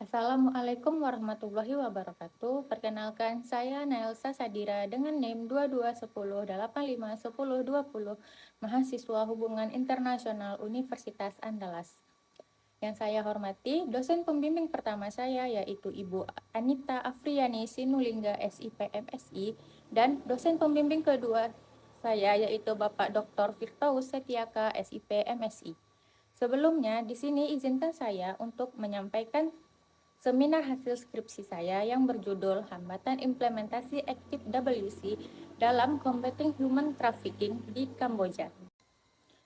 Assalamualaikum warahmatullahi wabarakatuh. Perkenalkan, saya Naelsa Sadira dengan NIM 2210851020, mahasiswa Hubungan Internasional Universitas Andalas. Yang saya hormati, dosen pembimbing pertama saya yaitu Ibu Anita Afriani Sinulinga SIP MSI, dan dosen pembimbing kedua saya yaitu Bapak Dr. Firdaus Setiaka SIP MSI. Sebelumnya, di sini izinkan saya untuk menyampaikan seminar hasil skripsi saya yang berjudul Hambatan Implementasi Active WC dalam Combating Human Trafficking di Kamboja.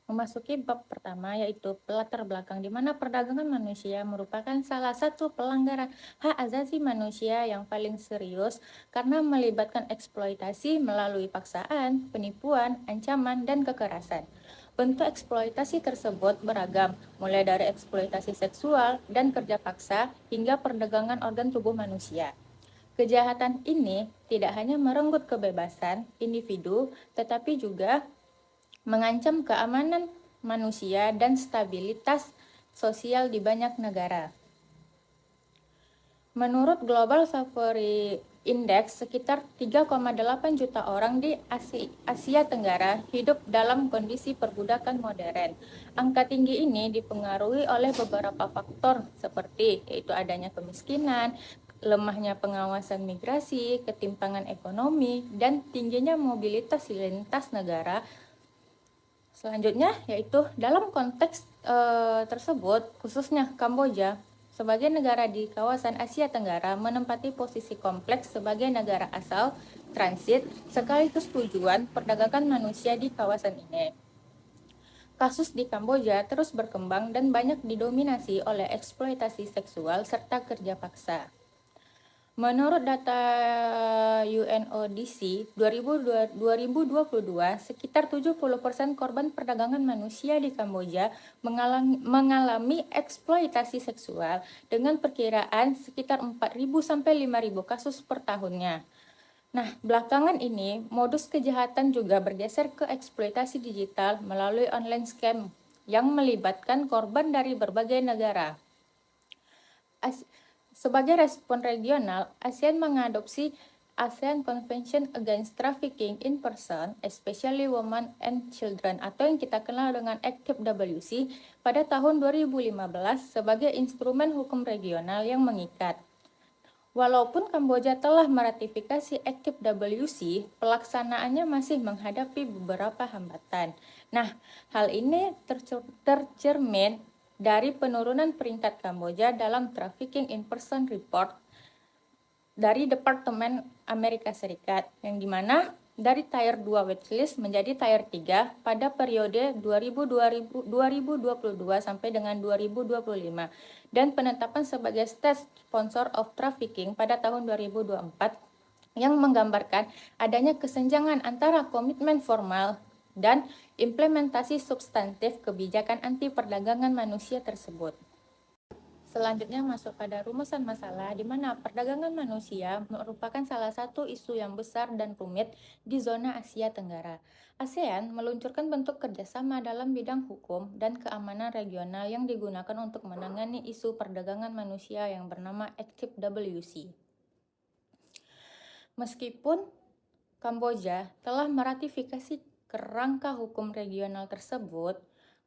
Memasuki bab pertama yaitu latar belakang di mana perdagangan manusia merupakan salah satu pelanggaran hak asasi manusia yang paling serius karena melibatkan eksploitasi melalui paksaan, penipuan, ancaman, dan kekerasan. Bentuk eksploitasi tersebut beragam, mulai dari eksploitasi seksual dan kerja paksa hingga perdagangan organ tubuh manusia. Kejahatan ini tidak hanya merenggut kebebasan individu, tetapi juga mengancam keamanan manusia dan stabilitas sosial di banyak negara. Menurut Global Slavery Index, sekitar 3,8 juta orang di Asia Tenggara hidup dalam kondisi perbudakan modern. Angka tinggi ini dipengaruhi oleh beberapa faktor seperti yaitu adanya kemiskinan, lemahnya pengawasan migrasi, ketimpangan ekonomi, dan tingginya mobilitas lintas negara. Selanjutnya yaitu dalam konteks tersebut, khususnya Kamboja sebagai negara di kawasan Asia Tenggara menempati posisi kompleks sebagai negara asal, transit, sekaligus tujuan perdagangan manusia di kawasan ini. Kasus di Kamboja terus berkembang dan banyak didominasi oleh eksploitasi seksual serta kerja paksa. Menurut data UNODC 2022, sekitar 70% korban perdagangan manusia di Kamboja mengalami eksploitasi seksual dengan perkiraan sekitar 4.000 sampai 5.000 kasus per tahunnya. Nah, belakangan ini modus kejahatan juga bergeser ke eksploitasi digital melalui online scam yang melibatkan korban dari berbagai negara. Sebagai respon regional, ASEAN mengadopsi ASEAN Convention Against Trafficking in Person, especially Women and Children, atau yang kita kenal dengan Active WC, pada tahun 2015 sebagai instrumen hukum regional yang mengikat. Walaupun Kamboja telah meratifikasi Active WC, pelaksanaannya masih menghadapi beberapa hambatan. Nah, hal ini tercermin dari penurunan peringkat Kamboja dalam Trafficking in Person Report dari Departemen Amerika Serikat, yang dimana dari Tier 2 watchlist menjadi Tier 3 pada periode 2022 sampai dengan 2025, dan penetapan sebagai State Sponsor of Trafficking pada tahun 2024 yang menggambarkan adanya kesenjangan antara komitmen formal dan implementasi substantif kebijakan anti perdagangan manusia tersebut. Selanjutnya masuk pada rumusan masalah, di mana perdagangan manusia merupakan salah satu isu yang besar dan rumit di zona Asia Tenggara. ASEAN meluncurkan bentuk kerjasama dalam bidang hukum dan keamanan regional yang digunakan untuk menangani isu perdagangan manusia yang bernama Active WC. Meskipun Kamboja telah meratifikasi kerangka hukum regional tersebut,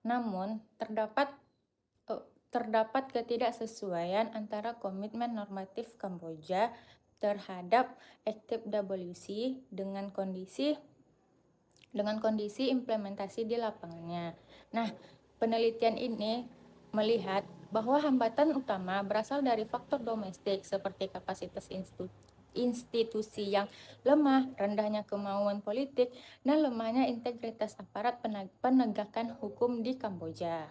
namun terdapat ketidaksesuaian antara komitmen normatif Kamboja terhadap Active WC dengan kondisi implementasi di lapangannya. Nah, penelitian ini melihat bahwa hambatan utama berasal dari faktor domestik seperti kapasitas institusi yang lemah, rendahnya kemauan politik, dan lemahnya integritas aparat penegakan hukum di Kamboja.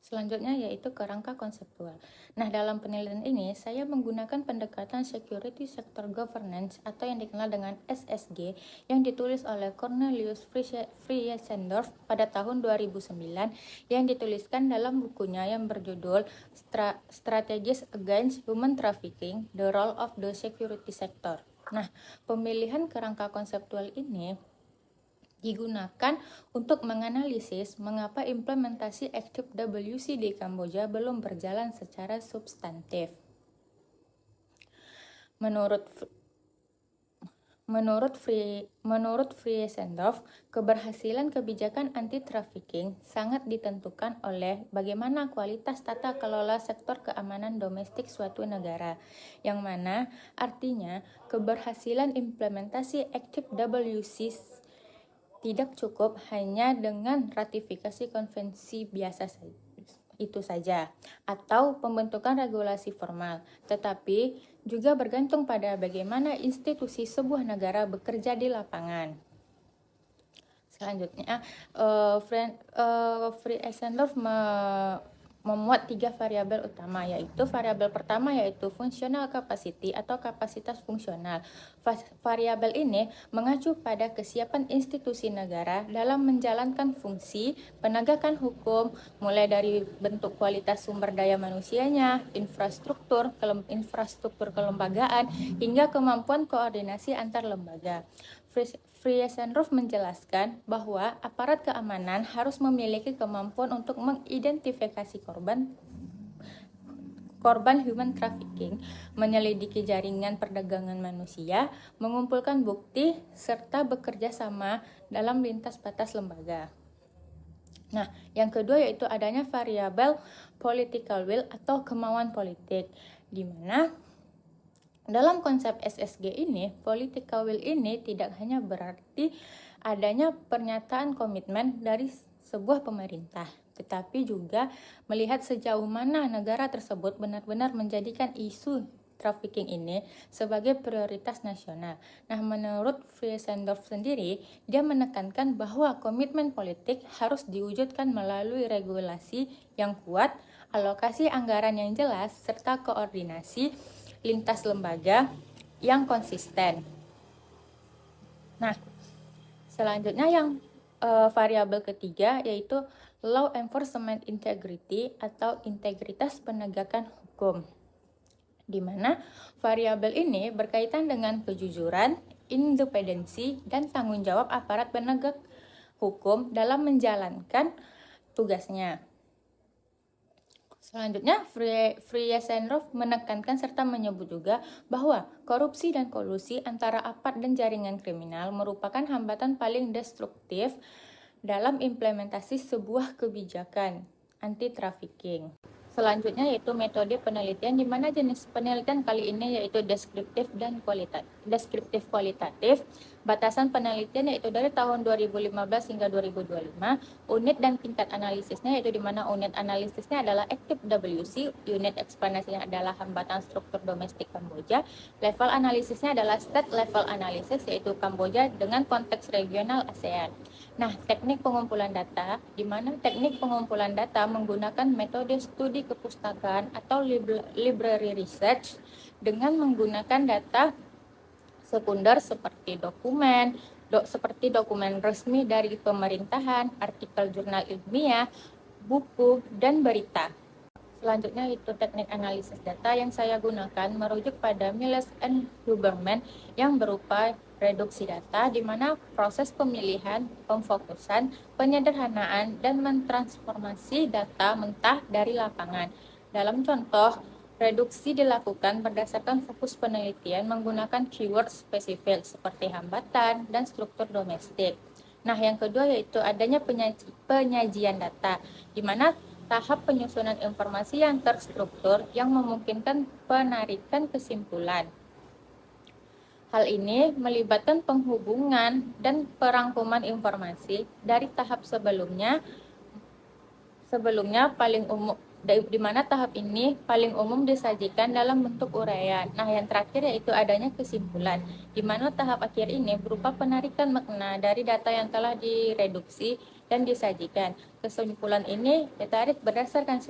Selanjutnya yaitu kerangka konseptual. Nah, dalam penelitian ini saya menggunakan pendekatan Security Sector Governance atau yang dikenal dengan SSG yang ditulis oleh Cornelius Friesendorf pada tahun 2009, yang dituliskan dalam bukunya yang berjudul Strategies Against Human Trafficking: The Role of the Security Sector. Nah, pemilihan kerangka konseptual ini digunakan untuk menganalisis mengapa implementasi Active WC di Kamboja belum berjalan secara substantif. Menurut Friesendorf, keberhasilan kebijakan anti-trafficking sangat ditentukan oleh bagaimana kualitas tata kelola sektor keamanan domestik suatu negara, yang mana artinya keberhasilan implementasi Active WC tidak cukup hanya dengan ratifikasi konvensi biasa itu saja atau pembentukan regulasi formal, tetapi juga bergantung pada bagaimana institusi sebuah negara bekerja di lapangan. Selanjutnya, Friesendorf memuat 3 variabel utama, yaitu variabel pertama yaitu functional capacity atau kapasitas fungsional. Variabel ini mengacu pada kesiapan institusi negara dalam menjalankan fungsi penegakan hukum, mulai dari bentuk kualitas sumber daya manusianya, infrastruktur kelembagaan, hingga kemampuan koordinasi antar lembaga. Friesendorf menjelaskan bahwa aparat keamanan harus memiliki kemampuan untuk mengidentifikasi korban human trafficking, menyelidiki jaringan perdagangan manusia, mengumpulkan bukti, serta bekerja sama dalam lintas batas lembaga. Nah, yang kedua yaitu adanya variabel political will atau kemauan politik, di mana dalam konsep SSG ini, political will ini tidak hanya berarti adanya pernyataan komitmen dari sebuah pemerintah, tetapi juga melihat sejauh mana negara tersebut benar-benar menjadikan isu trafficking ini sebagai prioritas nasional. Nah, menurut Friesendorf sendiri, dia menekankan bahwa komitmen politik harus diwujudkan melalui regulasi yang kuat, alokasi anggaran yang jelas, serta koordinasi lintas lembaga yang konsisten. Nah, selanjutnya yang variabel ketiga yaitu law enforcement integrity atau integritas penegakan hukum, di mana variabel ini berkaitan dengan kejujuran, independensi, dan tanggung jawab aparat penegak hukum dalam menjalankan tugasnya. Selanjutnya, Friesendorf menekankan serta menyebut juga bahwa korupsi dan kolusi antara aparat dan jaringan kriminal merupakan hambatan paling destruktif dalam implementasi sebuah kebijakan anti-trafficking. Selanjutnya yaitu metode penelitian, di mana jenis penelitian kali ini yaitu deskriptif dan deskriptif kualitatif. Batasan penelitian yaitu dari tahun 2015 hingga 2025. Unit dan tingkat analisisnya yaitu di mana unit analisisnya adalah Active WC, unit eksplanasinya adalah hambatan struktur domestik Kamboja. Level analisisnya adalah state level analysis yaitu Kamboja dengan konteks regional ASEAN. Nah, teknik pengumpulan data, di mana teknik pengumpulan data menggunakan metode studi kepustakaan atau library research dengan menggunakan data sekunder seperti dokumen resmi dari pemerintahan, artikel jurnal ilmiah, buku, dan berita. Selanjutnya itu teknik analisis data yang saya gunakan merujuk pada Miles and Huberman yang berupa reduksi data, di mana proses pemilihan, pemfokusan, penyederhanaan, dan mentransformasi data mentah dari lapangan. Dalam contoh, reduksi dilakukan berdasarkan fokus penelitian menggunakan keyword spesifik seperti hambatan dan struktur domestik. Nah, yang kedua yaitu adanya penyajian data, di mana tahap penyusunan informasi yang terstruktur yang memungkinkan penarikan kesimpulan. Hal ini melibatkan penghubungan dan perangkuman informasi dari tahap sebelumnya paling umum, di mana tahap ini paling umum disajikan dalam bentuk uraian. Nah, yang terakhir yaitu adanya kesimpulan, di mana tahap akhir ini berupa penarikan makna dari data yang telah direduksi dan disajikan. Kesimpulan ini ditarik berdasarkan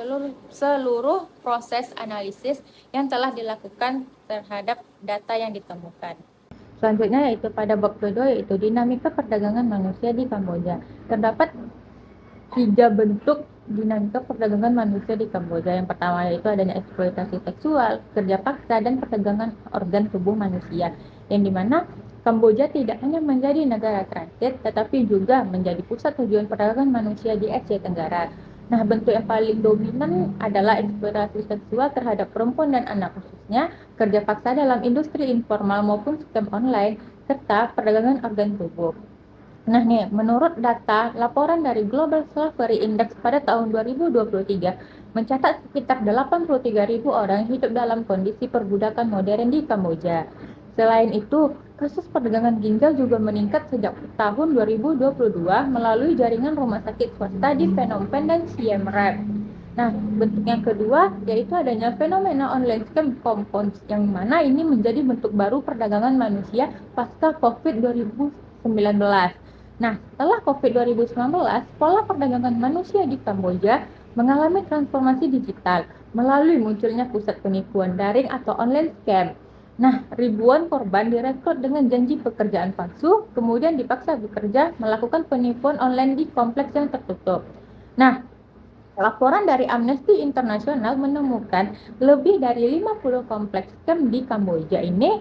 seluruh proses analisis yang telah dilakukan terhadap data yang ditemukan. Selanjutnya yaitu pada bab kedua yaitu dinamika perdagangan manusia di Kamboja. Terdapat 3 bentuk dinamika perdagangan manusia di Kamboja. Yang pertama yaitu adanya eksploitasi seksual, kerja paksa, dan perdagangan organ tubuh manusia, yang dimana Kamboja tidak hanya menjadi negara transit, tetapi juga menjadi pusat tujuan perdagangan manusia di Asia Tenggara. Nah, bentuk yang paling dominan adalah eksploitasi seksual terhadap perempuan dan anak, khususnya kerja paksa dalam industri informal maupun scam online, serta perdagangan organ tubuh. Nah nih, menurut data laporan dari Global Slavery Index pada tahun 2023, mencatat sekitar 83.000 orang hidup dalam kondisi perbudakan modern di Kamboja. Selain itu, kasus perdagangan ginjal juga meningkat sejak tahun 2022 melalui jaringan rumah sakit swasta di Phnom Penh dan Siem Reap. Nah, bentuk yang kedua yaitu adanya fenomena online scam compounds, yang mana ini menjadi bentuk baru perdagangan manusia pasca COVID 2019. Nah, setelah COVID 2019, pola perdagangan manusia di Kamboja mengalami transformasi digital melalui munculnya pusat penipuan daring atau online scam. Nah, ribuan korban direkrut dengan janji pekerjaan palsu, kemudian dipaksa bekerja melakukan penipuan online di kompleks yang tertutup. Nah, laporan dari Amnesty International menemukan lebih dari 50 kompleks scam di Kamboja ini,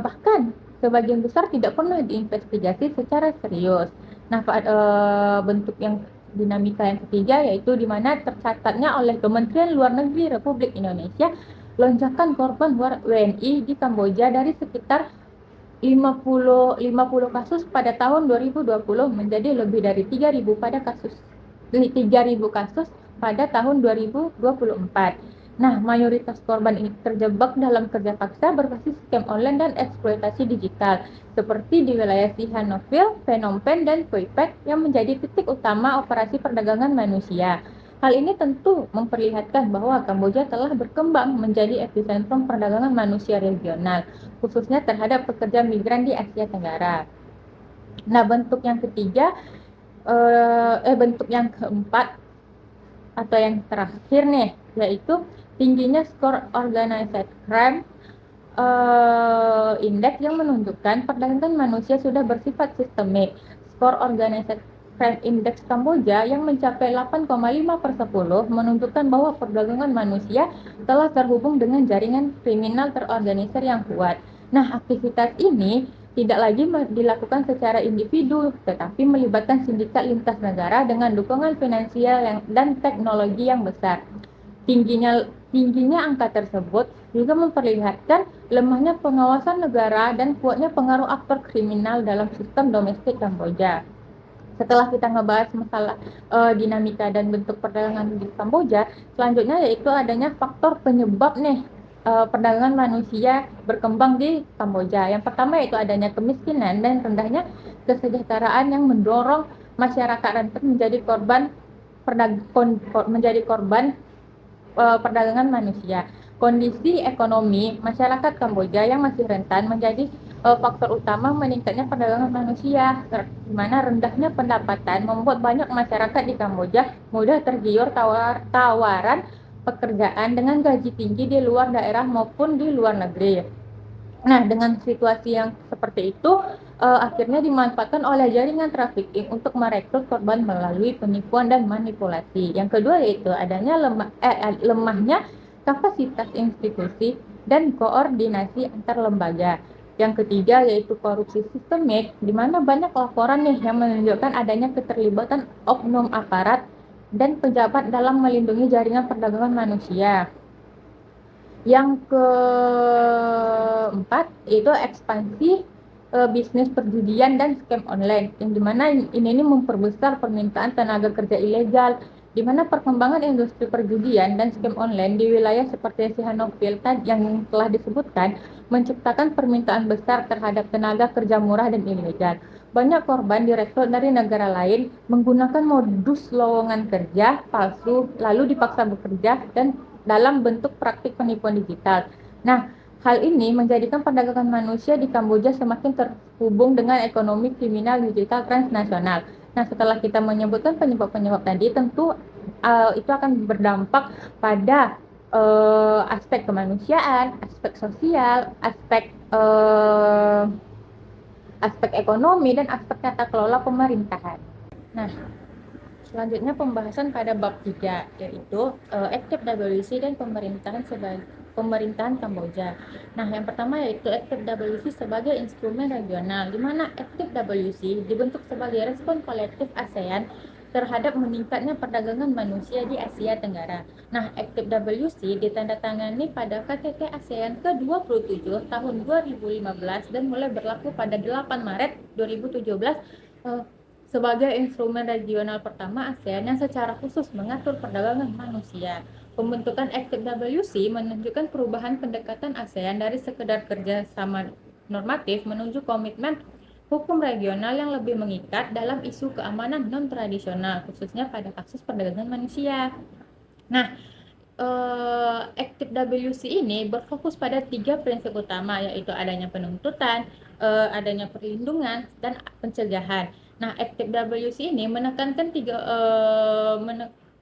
bahkan sebagian besar tidak pernah diinvestigasi secara serius. Nah, bentuk yang dinamika yang ketiga yaitu di mana tercatatnya oleh Kementerian Luar Negeri Republik Indonesia lonjakan korban WNI di Kamboja dari sekitar 50 kasus pada tahun 2020 menjadi lebih dari 3.000 kasus pada tahun 2024. Nah, mayoritas korban ini terjebak dalam kerja paksa berbasis scam online dan eksploitasi digital, seperti di wilayah Sihanoukville, Phnom Penh, dan Phoi Pac yang menjadi titik utama operasi perdagangan manusia. Hal ini tentu memperlihatkan bahwa Kamboja telah berkembang menjadi epicentrum perdagangan manusia regional, khususnya terhadap pekerja migran di Asia Tenggara. Nah, bentuk yang keempat atau yang terakhir nih, yaitu tingginya skor organized crime indeks yang menunjukkan perdagangan manusia sudah bersifat sistemik. Skor organized crime index Kamboja yang mencapai 8,5/10 menunjukkan bahwa perdagangan manusia telah terhubung dengan jaringan kriminal terorganisir yang kuat. Nah, aktivitas ini tidak lagi dilakukan secara individu, tetapi melibatkan sindikat lintas negara dengan dukungan finansial dan teknologi yang besar. Tingginya angka tersebut juga memperlihatkan lemahnya pengawasan negara dan kuatnya pengaruh aktor kriminal dalam sistem domestik Kamboja. Setelah kita ngebahas masalah dinamika dan bentuk perdagangan di Kamboja, selanjutnya yaitu adanya faktor penyebab nih perdagangan manusia berkembang di Kamboja. Yang pertama yaitu adanya kemiskinan dan rendahnya kesejahteraan yang mendorong masyarakat rentan menjadi korban perdagangan manusia. Kondisi ekonomi masyarakat Kamboja yang masih rentan menjadi faktor utama meningkatnya perdagangan manusia, di mana rendahnya pendapatan membuat banyak masyarakat di Kamboja mudah tergiur tawaran pekerjaan dengan gaji tinggi di luar daerah maupun di luar negeri. Nah, dengan situasi yang seperti itu, akhirnya dimanfaatkan oleh jaringan trafficking untuk merekrut korban melalui penipuan dan manipulasi. Yang kedua yaitu adanya lemahnya kapasitas institusi dan koordinasi antar lembaga. Yang ketiga yaitu korupsi sistemik, di mana banyak laporan nih yang menunjukkan adanya keterlibatan oknum aparat dan pejabat dalam melindungi jaringan perdagangan manusia. Yang keempat yaitu ekspansi bisnis perjudian dan scam online, yang dimana ini memperbesar permintaan tenaga kerja ilegal, di mana perkembangan industri perjudian dan scam online di wilayah seperti Sihanoukville yang telah disebutkan menciptakan permintaan besar terhadap tenaga kerja murah dan ilegal. Banyak korban direkrut dari negara lain menggunakan modus lowongan kerja palsu lalu dipaksa bekerja dan dalam bentuk praktik penipuan digital. Nah, hal ini menjadikan perdagangan manusia di Kamboja semakin terhubung dengan ekonomi kriminal digital transnasional. Nah, setelah kita menyebutkan penyebab-penyebab tadi, tentu itu akan berdampak pada aspek kemanusiaan, aspek sosial, aspek ekonomi, dan aspek tata kelola pemerintahan. Nah, Selanjutnya pembahasan pada bab 3 yaitu Active WC dan pemerintahan Kamboja. Nah, yang pertama yaitu Active WC sebagai instrumen regional, di mana Active WC dibentuk sebagai respon kolektif ASEAN terhadap meningkatnya perdagangan manusia di Asia Tenggara. Nah, Active WC ditandatangani pada KTT ASEAN ke-27 tahun 2015 dan mulai berlaku pada 8 Maret 2017 sebagai instrumen regional pertama ASEAN yang secara khusus mengatur perdagangan manusia. Pembentukan Active WC menunjukkan perubahan pendekatan ASEAN dari sekedar kerjasama normatif menuju komitmen hukum regional yang lebih mengikat dalam isu keamanan non-tradisional, khususnya pada kasus perdagangan manusia. Nah, Active WC ini berfokus pada 3 prinsip utama, yaitu adanya penuntutan, adanya perlindungan, dan pencegahan. Nah, Active WC ini menekankan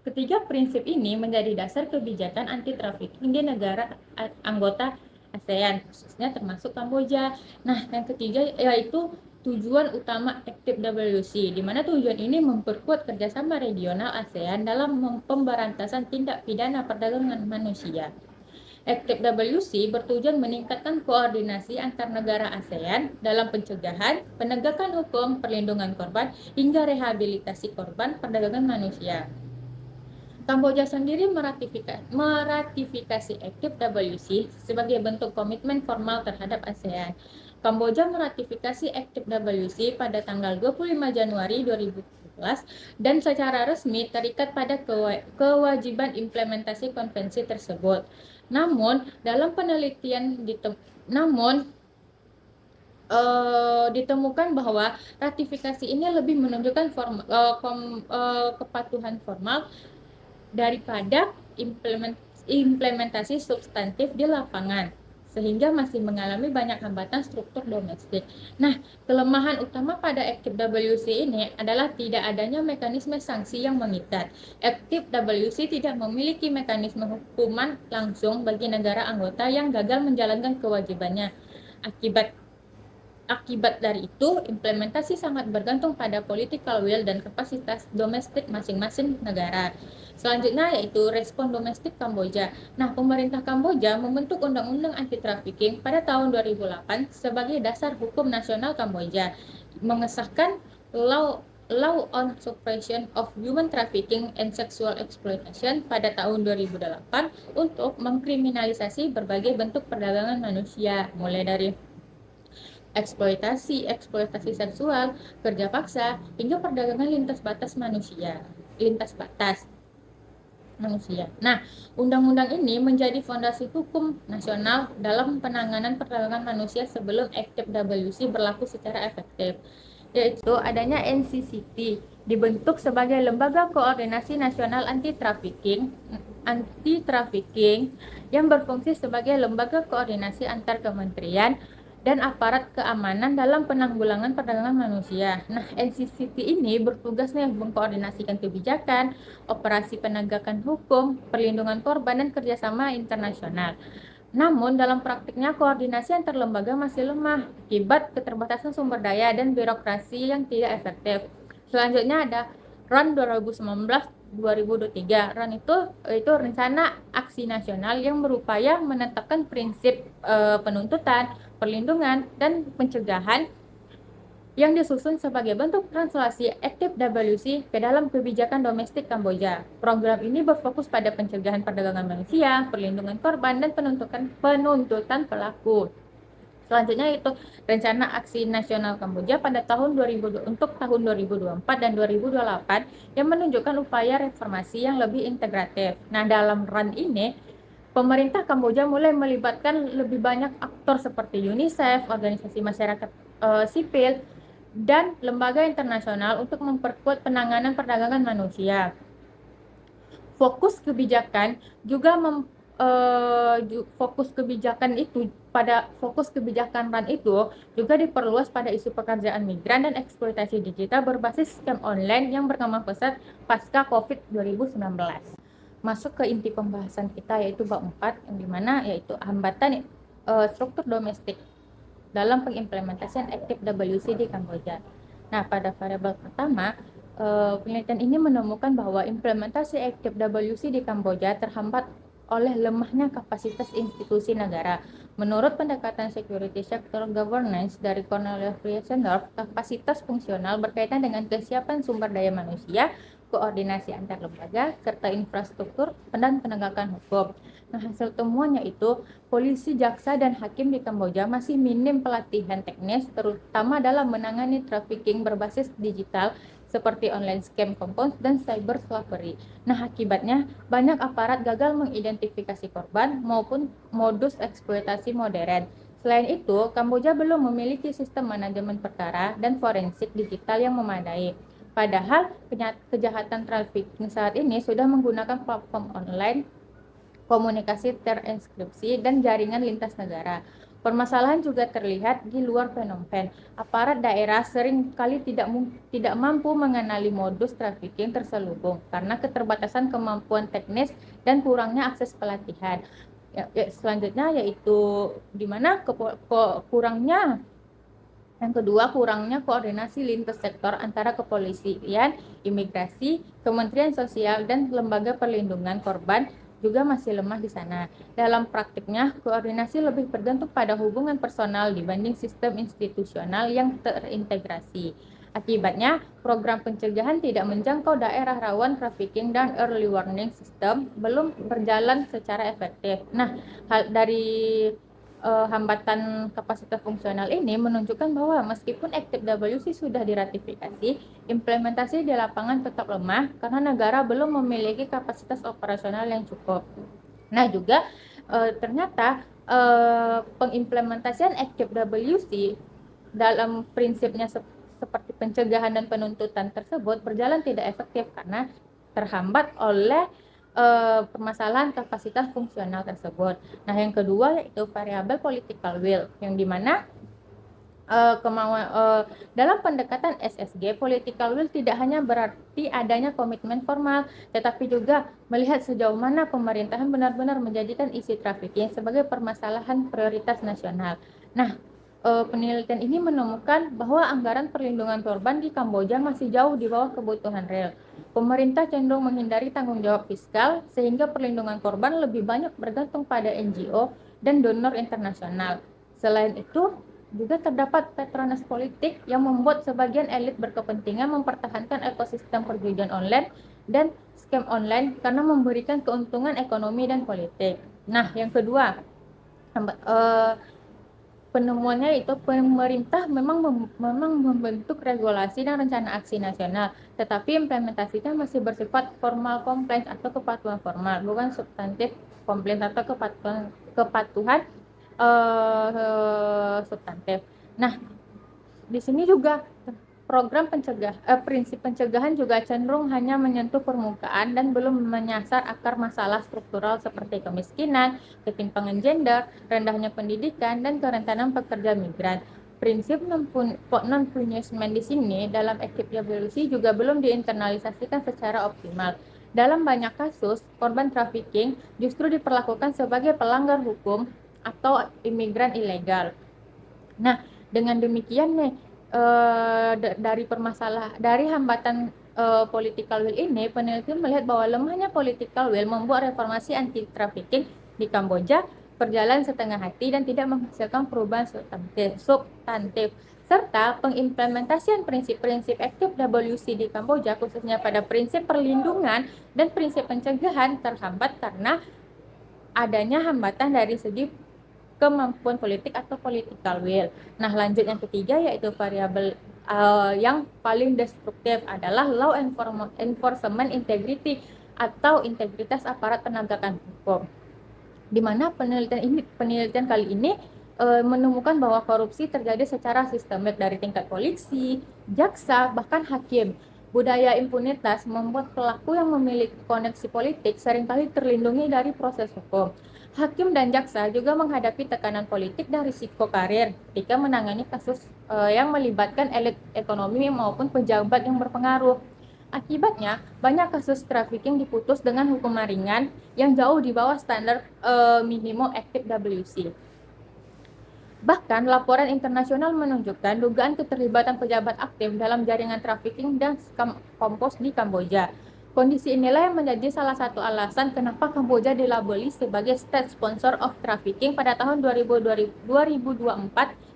ketiga prinsip ini menjadi dasar kebijakan anti trafficking di negara anggota ASEAN, khususnya termasuk Kamboja. Nah, yang ketiga yaitu tujuan utama Active WC, di mana tujuan ini memperkuat kerjasama regional ASEAN dalam pemberantasan tindak pidana perdagangan manusia. Active WC bertujuan meningkatkan koordinasi antar negara ASEAN dalam pencegahan, penegakan hukum, perlindungan korban, hingga rehabilitasi korban perdagangan manusia. Kamboja sendiri meratifikasi Active WC sebagai bentuk komitmen formal terhadap ASEAN. Kamboja meratifikasi Active WC pada tanggal 25 Januari 2017 dan secara resmi terikat pada kewajiban implementasi konvensi tersebut. Namun, dalam penelitian ditemukan bahwa ratifikasi ini lebih menunjukkan kepatuhan formal daripada implementasi substantif di lapangan, sehingga masih mengalami banyak hambatan struktur domestik. Nah, kelemahan utama pada Active WC ini adalah tidak adanya mekanisme sanksi yang mengikat. Active WC tidak memiliki mekanisme hukuman langsung bagi negara anggota yang gagal menjalankan kewajibannya. Akibat dari itu, implementasi sangat bergantung pada political will dan kapasitas domestik masing-masing negara. Selanjutnya yaitu respon domestik Kamboja. Nah, pemerintah Kamboja membentuk Undang-Undang Anti-Trafficking pada tahun 2008 sebagai dasar hukum nasional Kamboja, mengesahkan Law on Suppression of Human Trafficking and Sexual Exploitation pada tahun 2008 untuk mengkriminalisasi berbagai bentuk perdagangan manusia, mulai dari eksploitasi seksual, kerja paksa, hingga perdagangan lintas batas manusia. Nah, undang-undang ini menjadi fondasi hukum nasional dalam penanganan perdagangan manusia sebelum Active WC berlaku secara efektif, yaitu adanya NCCT, dibentuk sebagai Lembaga Koordinasi Nasional Anti-Trafficking yang berfungsi sebagai lembaga koordinasi antar kementerian dan aparat keamanan dalam penanggulangan perdagangan manusia. Nah, NCCT ini bertugas mengkoordinasikan kebijakan, operasi penegakan hukum, perlindungan korban, dan kerjasama internasional. Namun, dalam praktiknya koordinasi antar lembaga masih lemah akibat keterbatasan sumber daya dan birokrasi yang tidak efektif. Selanjutnya ada RAN 2019-2023. RAN itu rencana aksi nasional yang berupaya menetapkan prinsip penuntutan, perlindungan, dan pencegahan yang disusun sebagai bentuk translasi Active WC ke dalam kebijakan domestik Kamboja. Program ini berfokus pada pencegahan perdagangan manusia, perlindungan korban, dan penuntutan pelaku. Selanjutnya itu Rencana Aksi Nasional Kamboja pada untuk tahun 2024 dan 2028 yang menunjukkan upaya reformasi yang lebih integratif. Nah, dalam RAN ini pemerintah Kamboja mulai melibatkan lebih banyak aktor seperti UNICEF, organisasi masyarakat sipil, dan lembaga internasional untuk memperkuat penanganan perdagangan manusia. Fokus kebijakan RAN itu juga diperluas pada isu pekerjaan migran dan eksploitasi digital berbasis scam online yang berkembang pesat pasca COVID 2019. Masuk ke inti pembahasan kita yaitu bab 4 yang dimana yaitu hambatan struktur domestik dalam pengimplementasian Active WC di Kamboja. Nah, pada variabel pertama Penelitian ini menemukan bahwa implementasi Active WC di Kamboja terhambat oleh lemahnya kapasitas institusi negara. Menurut pendekatan Security Sector Governance dari Cornell Friesendorf, kapasitas fungsional berkaitan dengan kesiapan sumber daya manusia, koordinasi antar lembaga, serta infrastruktur dan penegakan hukum. Nah, hasil temuannya itu, polisi, jaksa, dan hakim di Kamboja masih minim pelatihan teknis, terutama dalam menangani trafficking berbasis digital seperti online scam compound dan cyber slavery. Nah, akibatnya banyak aparat gagal mengidentifikasi korban maupun modus eksploitasi modern. Selain itu, Kamboja belum memiliki sistem manajemen perkara dan forensik digital yang memadai. Padahal kejahatan trafficking saat ini sudah menggunakan platform online, komunikasi terenkripsi, dan jaringan lintas negara. Permasalahan juga terlihat di luar Phnom Penh. Aparat daerah sering kali tidak mampu mengenali modus trafficking terselubung karena keterbatasan kemampuan teknis dan kurangnya akses pelatihan. Selanjutnya yaitu di mana kurangnya yang kedua, kurangnya koordinasi lintas sektor antara kepolisian, imigrasi, Kementerian Sosial, dan lembaga perlindungan korban juga masih lemah di sana. Dalam praktiknya, koordinasi lebih bergantung pada hubungan personal dibanding sistem institusional yang terintegrasi. Akibatnya, program pencegahan tidak menjangkau daerah rawan trafficking dan early warning system belum berjalan secara efektif. Nah, hal dari hambatan kapasitas fungsional ini menunjukkan bahwa meskipun Active WC sudah diratifikasi, implementasi di lapangan tetap lemah karena negara belum memiliki kapasitas operasional yang cukup. Nah, juga ternyata pengimplementasian Active WC dalam prinsipnya seperti pencegahan dan penuntutan tersebut berjalan tidak efektif karena terhambat oleh permasalahan kapasitas fungsional tersebut. Nah, yang kedua yaitu variabel political will, yang dimana dalam pendekatan SSG, political will tidak hanya berarti adanya komitmen formal, tetapi juga melihat sejauh mana pemerintahan benar-benar menjadikan isu trafficking sebagai permasalahan prioritas nasional. Nah, penelitian ini menemukan bahwa anggaran perlindungan korban di Kamboja masih jauh di bawah kebutuhan real. Pemerintah cenderung menghindari tanggung jawab fiskal sehingga perlindungan korban lebih banyak bergantung pada NGO dan donor internasional. Selain itu, juga terdapat patronas politik yang membuat sebagian elit berkepentingan mempertahankan ekosistem perjudian online dan scam online karena memberikan keuntungan ekonomi dan politik. Nah, yang kedua, penemuannya itu pemerintah memang membentuk regulasi dan rencana aksi nasional, tetapi implementasinya masih bersifat formal compliance atau kepatuhan formal, bukan substantif compliance atau kepatuhan substantif. Nah, di sini juga prinsip pencegahan juga cenderung hanya menyentuh permukaan dan belum menyasar akar masalah struktural seperti kemiskinan, ketimpangan gender, rendahnya pendidikan, dan kerentanan pekerja migran. Prinsip non-punishment di sini dalam Active Evolusi juga belum diinternalisasikan secara optimal. Dalam banyak kasus, korban trafficking justru diperlakukan sebagai pelanggar hukum atau imigran ilegal. Nah, dengan demikian nih, dari hambatan political will ini, peneliti melihat bahwa lemahnya political will membuat reformasi anti trafficking di Kamboja berjalan setengah hati dan tidak menghasilkan perubahan substantif serta pengimplementasian prinsip-prinsip Active WC di Kamboja khususnya pada prinsip perlindungan dan prinsip pencegahan terhambat karena adanya hambatan dari segi kemampuan politik atau political will. Nah, lanjut yang ketiga yaitu variabel yang paling destruktif adalah law enforcement integrity atau integritas aparat penegakan hukum. Di mana penelitian kali ini menemukan bahwa korupsi terjadi secara sistemik dari tingkat polisi, jaksa, bahkan hakim. Budaya impunitas membuat pelaku yang memiliki koneksi politik seringkali terlindungi dari proses hukum. Hakim dan jaksa juga menghadapi tekanan politik dan risiko karir ketika menangani kasus yang melibatkan elit ekonomi maupun pejabat yang berpengaruh. Akibatnya, banyak kasus trafficking diputus dengan hukuman ringan yang jauh di bawah standar minimum Active WC. Bahkan, laporan internasional menunjukkan dugaan keterlibatan pejabat aktif dalam jaringan trafficking dan kompos di Kamboja. Kondisi inilah yang menjadi salah satu alasan kenapa Kamboja dilabeli sebagai State Sponsor of Trafficking pada tahun 2024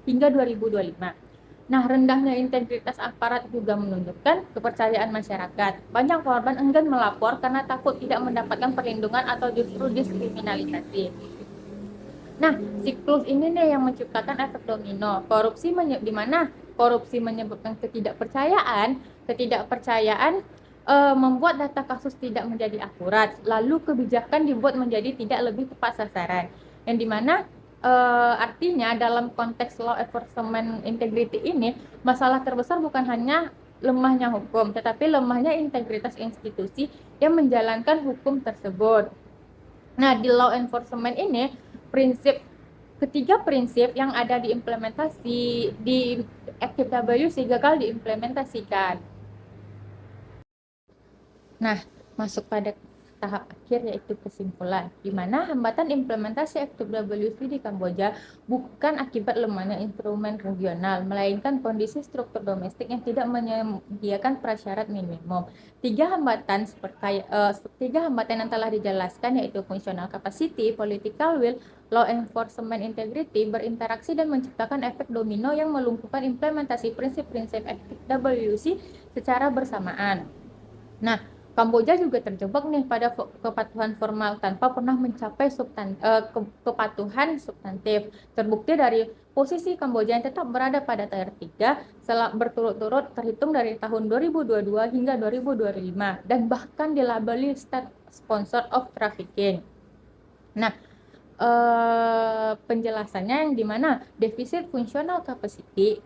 hingga 2025. Nah, rendahnya integritas aparat juga menunjukkan kepercayaan masyarakat. Banyak korban enggan melapor karena takut tidak mendapatkan perlindungan atau justru diskriminalisasi. Nah, siklus ini nih yang menciptakan efek domino. Di mana korupsi menyebabkan ketidakpercayaan membuat data kasus tidak menjadi akurat, lalu kebijakan dibuat menjadi tidak lebih tepat sasaran. Yang dimana artinya dalam konteks law enforcement integrity ini, masalah terbesar bukan hanya lemahnya hukum, tetapi lemahnya integritas institusi yang menjalankan hukum tersebut. Nah, di law enforcement ini, ketiga prinsip yang ada di implementasi di FKWC gagal diimplementasikan. Nah, masuk pada tahap akhir yaitu kesimpulan, di mana hambatan implementasi FKWC di Kamboja bukan akibat lemahnya instrumen regional, melainkan kondisi struktur domestik yang tidak menyediakan prasyarat minimum. Tiga hambatan yang telah dijelaskan yaitu functional capacity, political will, law enforcement integrity berinteraksi dan menciptakan efek domino yang melumpuhkan implementasi prinsip-prinsip FKWC secara bersamaan. Nah, Kamboja juga terjebak nih pada kepatuhan formal tanpa pernah mencapai kepatuhan substantif. Terbukti dari posisi Kamboja yang tetap berada pada tier 3 setelah berturut-turut terhitung dari tahun 2022 hingga 2025 dan bahkan dilabeli State Sponsor of Trafficking. Nah, penjelasannya yang dimana defisit functional capacity,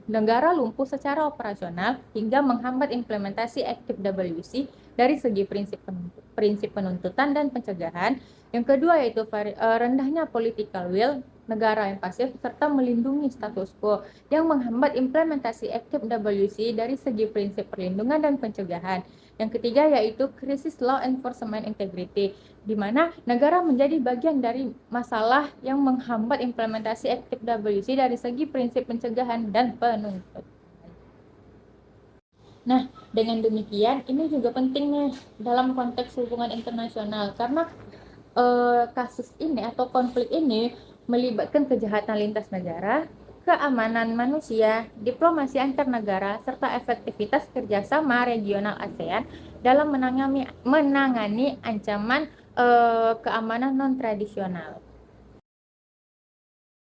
negara lumpuh secara operasional hingga menghambat implementasi FKWC dari segi prinsip penuntutan dan pencegahan. Yang kedua yaitu rendahnya political will, negara yang pasif serta melindungi status quo yang menghambat implementasi FKWC dari segi prinsip perlindungan dan pencegahan. Yang ketiga yaitu krisis law enforcement integrity, di mana negara menjadi bagian dari masalah yang menghambat implementasi FKWC dari segi prinsip pencegahan dan penuntutan. Nah, dengan demikian ini juga penting nih dalam konteks hubungan internasional karena kasus ini atau konflik ini melibatkan kejahatan lintas negara, keamanan manusia, diplomasi antar negara, serta efektivitas kerjasama regional ASEAN dalam menangani ancaman keamanan non-tradisional.